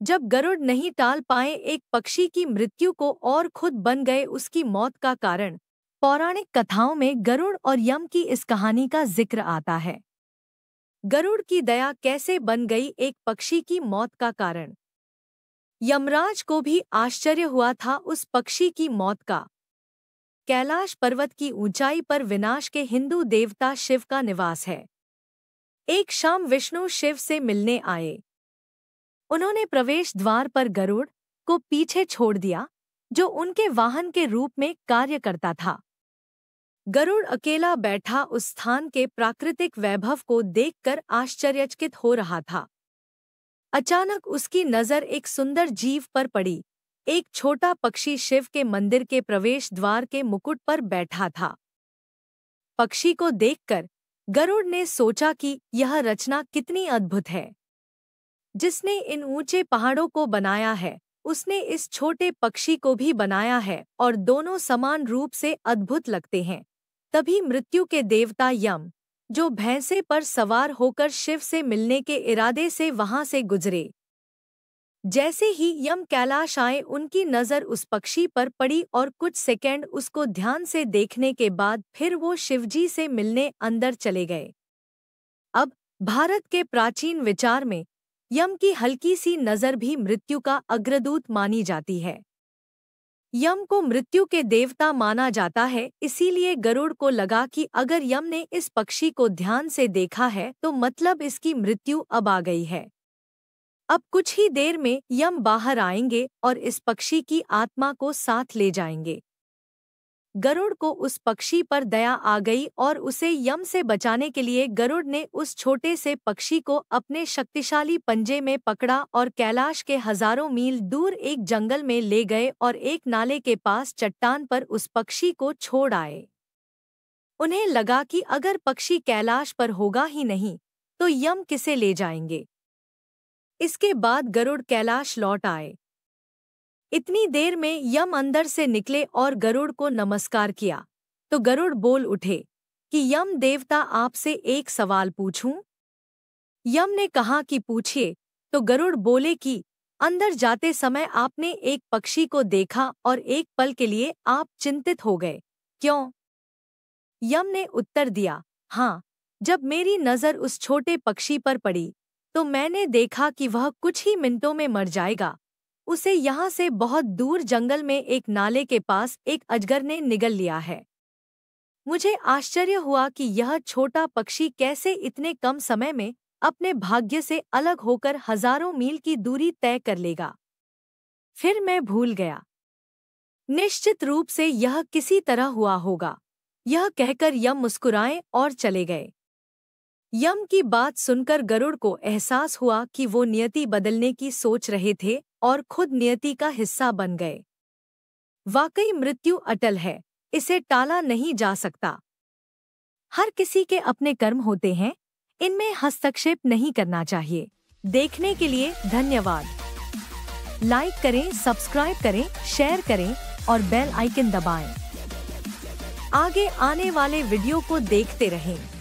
जब गरुड़ नहीं टाल पाए एक पक्षी की मृत्यु को और खुद बन गए उसकी मौत का कारण, पौराणिक कथाओं में गरुड़ और यम की इस कहानी का जिक्र आता है। गरुड़ की दया कैसे बन गई एक पक्षी की मौत का कारण। यमराज को भी आश्चर्य हुआ था उस पक्षी की मौत का। कैलाश पर्वत की ऊंचाई पर विनाश के हिंदू देवता शिव का निवास है। एक शाम विष्णु शिव से मिलने आए। उन्होंने प्रवेश द्वार पर गरुड़ को पीछे छोड़ दिया, जो उनके वाहन के रूप में कार्य करता था। गरुड़ अकेला बैठा उस स्थान के प्राकृतिक वैभव को देखकर आश्चर्यचकित हो रहा था। अचानक उसकी नजर एक सुंदर जीव पर पड़ी। एक छोटा पक्षी शिव के मंदिर के प्रवेश द्वार के मुकुट पर बैठा था। पक्षी को देखकर गरुड़ ने सोचा कि यह रचना कितनी अद्भुत है। जिसने इन ऊंचे पहाड़ों को बनाया है, उसने इस छोटे पक्षी को भी बनाया है और दोनों समान रूप से अद्भुत लगते हैं। तभी मृत्यु के देवता यम, जो भैंसे पर सवार होकर शिव से मिलने के इरादे से वहां से गुजरे। जैसे ही यम कैलाश आए, उनकी नजर उस पक्षी पर पड़ी और कुछ सेकंड उसको ध्यान से देखने के बाद फिर वो शिवजी से मिलने अंदर चले गए। अब भारत के प्राचीन विचार में यम की हल्की सी नजर भी मृत्यु का अग्रदूत मानी जाती है। यम को मृत्यु के देवता माना जाता है, इसीलिए गरुड़ को लगा कि अगर यम ने इस पक्षी को ध्यान से देखा है तो मतलब इसकी मृत्यु अब आ गई है। अब कुछ ही देर में यम बाहर आएंगे और इस पक्षी की आत्मा को साथ ले जाएंगे। गरुड़ को उस पक्षी पर दया आ गई और उसे यम से बचाने के लिए गरुड़ ने उस छोटे से पक्षी को अपने शक्तिशाली पंजे में पकड़ा और कैलाश के हजारों मील दूर एक जंगल में ले गए और एक नाले के पास चट्टान पर उस पक्षी को छोड़ आए। उन्हें लगा कि अगर पक्षी कैलाश पर होगा ही नहीं तो यम किसे ले जाएंगे। इसके बाद गरुड़ कैलाश लौट आए। इतनी देर में यम अंदर से निकले और गरुड़ को नमस्कार किया तो गरुड़ बोल उठे कि यम देवता, आपसे एक सवाल पूछूं? यम ने कहा कि पूछिए। तो गरुड़ बोले कि अंदर जाते समय आपने एक पक्षी को देखा और एक पल के लिए आप चिंतित हो गए, क्यों? यम ने उत्तर दिया, हाँ, जब मेरी नजर उस छोटे पक्षी पर पड़ी तो मैंने देखा कि वह कुछ ही मिनटों में मर जाएगा। उसे यहाँ से बहुत दूर जंगल में एक नाले के पास एक अजगर ने निगल लिया है। मुझे आश्चर्य हुआ कि यह छोटा पक्षी कैसे इतने कम समय में अपने भाग्य से अलग होकर हजारों मील की दूरी तय कर लेगा। फिर मैं भूल गया। निश्चित रूप से यह किसी तरह हुआ होगा। यह कहकर यम मुस्कुराए और चले गए। यम की बात सुनकर गरुड़ को एहसास हुआ कि वो नियति बदलने की सोच रहे थे और खुद नियति का हिस्सा बन गए। वाकई मृत्यु अटल है, इसे टाला नहीं जा सकता। हर किसी के अपने कर्म होते हैं, इनमें हस्तक्षेप नहीं करना चाहिए। देखने के लिए धन्यवाद। लाइक करें, सब्सक्राइब करें, शेयर करें और बेल आइकन दबाएं। आगे आने वाले वीडियो को देखते रहें।